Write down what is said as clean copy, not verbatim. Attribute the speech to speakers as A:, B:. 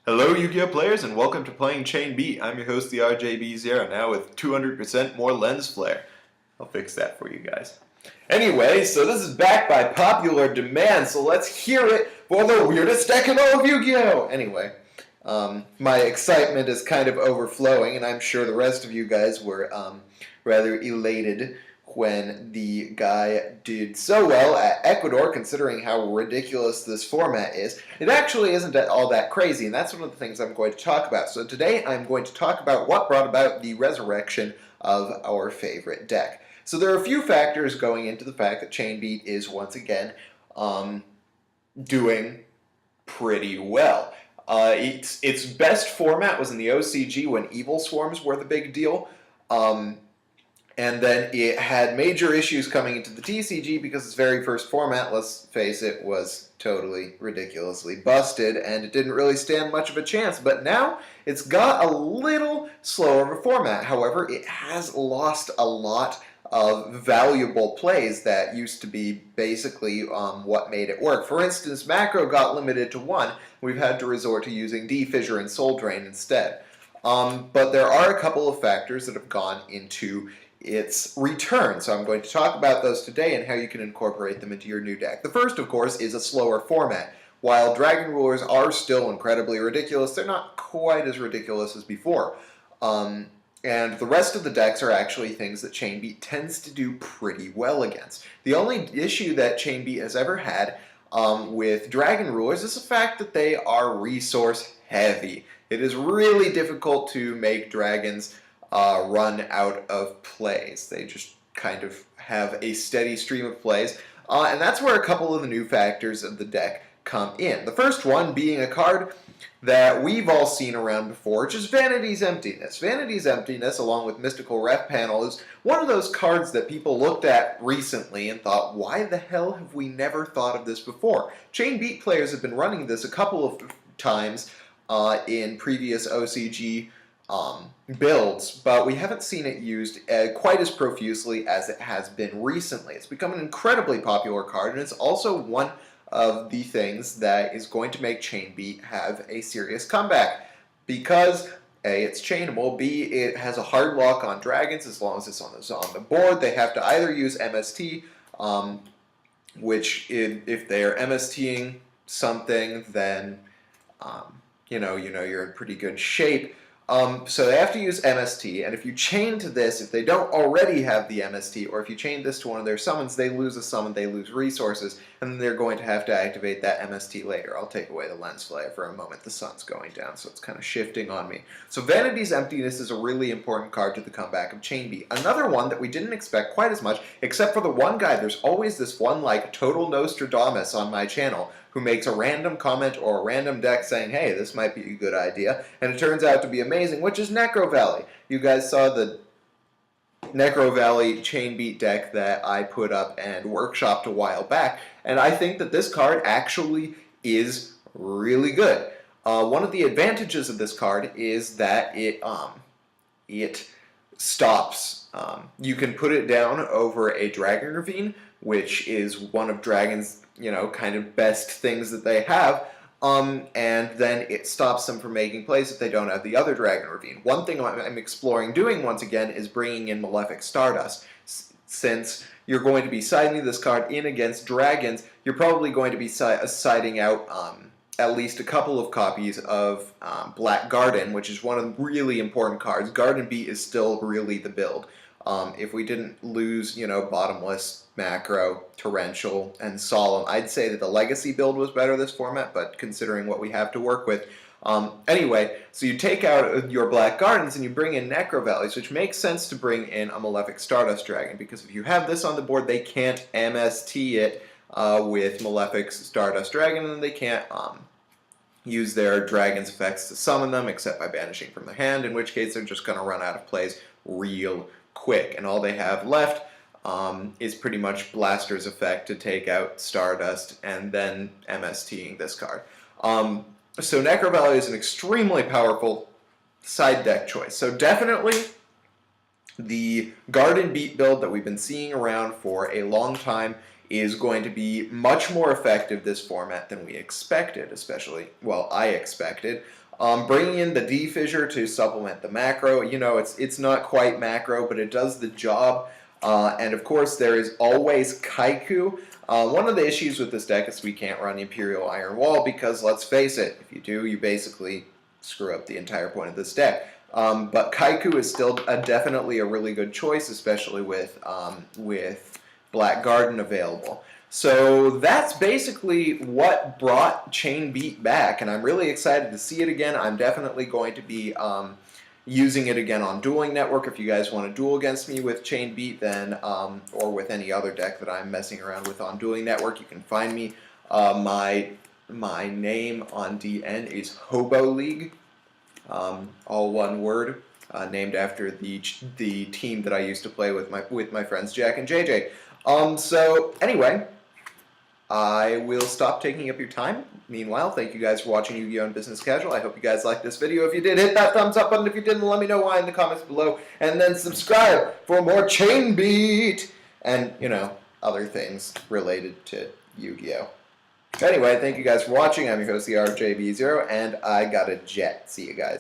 A: Hello Yu-Gi-Oh players and welcome to Playing Chain Beat. I'm your host the RJB0 now with 200% more lens flare. I'll fix that for you guys. Anyway, so this is backed by popular demand, so let's hear it for the weirdest deck in all of Yu-Gi-Oh! Anyway, my excitement is kind of overflowing and I'm sure the rest of you guys were rather elated when the guy did so well at Ecuador, considering how ridiculous this format is. It actually isn't all that crazy, and that's one of the things I'm going to talk about. So today I'm going to talk about what brought about the resurrection of our favorite deck. So there are a few factors going into the fact that Chain Beat is once again doing pretty well. Its best format was in the OCG when Evil Swarms were the big deal. And then it had major issues coming into the TCG because its very first format, let's face it, was totally ridiculously busted and it didn't really stand much of a chance. But now it's got a little slower of a format. However, it has lost a lot of valuable plays that used to be basically what made it work. For instance, Macro got limited to 1. We've had to resort to using D-Fissure and Soul Drain instead. But there are a couple of factors that have gone into its return. So I'm going to talk about those today and how you can incorporate them into your new deck. The first, of course, is a slower format. While Dragon Rulers are still incredibly ridiculous, they're not quite as ridiculous as before. And the rest of the decks are actually things that Chain Beat tends to do pretty well against. The only issue that Chain Beat has ever had with Dragon Rulers is the fact that they are resource heavy. It is really difficult to make dragons run out of plays. They just kind of have a steady stream of plays, and that's where a couple of the new factors of the deck come in. The first one being a card that we've all seen around before, which is Vanity's Emptiness. Vanity's Emptiness, along with Mystical Ref Panel, is one of those cards that people looked at recently and thought, why the hell have we never thought of this before? Chain Beat players have been running this a couple of times in previous OCG builds, but we haven't seen it used quite as profusely as it has been recently. It's become an incredibly popular card, and it's also one of the things that is going to make Chain Beat have a serious comeback, because A, it's chainable, B, it has a hard lock on dragons as long as it's on the board. They have to either use MST, which if they are MSTing something, then you're in pretty good shape. So they have to use MST, and if you chain to this, if they don't already have the MST, or if you chain this to one of their summons, they lose a summon, they lose resources, and then they're going to have to activate that MST later. I'll take away the lens flare for a moment. The sun's going down, so it's kind of shifting on me. So Vanity's Emptiness is a really important card to the comeback of Chain Beat. Another one that we didn't expect quite as much, except for the one guy. There's always this one, like, total Nostradamus on my channel who makes a random comment or a random deck saying, hey, this might be a good idea, and it turns out to be amazing, which is Necro Valley. You guys saw the Necro Valley Chain Beat deck that I put up and workshopped a while back, and I think that this card actually is really good. One of the advantages of this card is that it stops. You can put it down over a Dragon Ravine, which is one of Dragon's kind of best things that they have, and then it stops them from making plays if they don't have the other Dragon Ravine. One thing I'm exploring doing once again is bringing in Malefic Stardust. Since you're going to be siding this card in against dragons, you're probably going to be siding out at least a couple of copies of Black Garden, which is one of the really important cards. Garden Beat is still really the build. If we didn't lose, Bottomless, Macro, Torrential, and Solemn, I'd say that the Legacy build was better this format, but considering what we have to work with. Anyway, so you take out your Black Gardens and you bring in Necro Valleys, which makes sense to bring in a Malefic Stardust Dragon, because if you have this on the board, they can't MST it with Malefic Stardust Dragon, and they can't use their dragon's effects to summon them, except by banishing from their hand, in which case they're just going to run out of plays real quick, and all they have left is pretty much Blaster's effect to take out Stardust and then MSTing this card. So Necro Valley is an extremely powerful side deck choice. So definitely the Garden Beat build that we've been seeing around for a long time is going to be much more effective this format than we expected, especially, well, I expected. Bringing in the D-Fissure to supplement the macro. You know, it's not quite macro, but it does the job. And of course, there is always Kaiku. One of the issues with this deck is we can't run Imperial Iron Wall because, let's face it, if you do, you basically screw up the entire point of this deck. But Kaiku is still definitely a really good choice, especially with Black Garden available. So that's basically what brought Chain Beat back, and I'm really excited to see it again. I'm definitely going to be using it again on Dueling Network. If you guys want to duel against me with Chain Beat, then or with any other deck that I'm messing around with on Dueling Network, you can find me. My name on DN is Hobo League, all one word, named after the team that I used to play with my friends Jack and JJ. So anyway, I will stop taking up your time. Meanwhile, thank you guys for watching Yu-Gi-Oh! And Business Casual. I hope you guys liked this video. If you did, hit that thumbs up button. If you didn't, let me know why in the comments below. And then subscribe for more Chain Beat and, you know, other things related to Yu-Gi-Oh! Anyway, thank you guys for watching. I'm your host, the RJB0, and I got a jet. See you guys.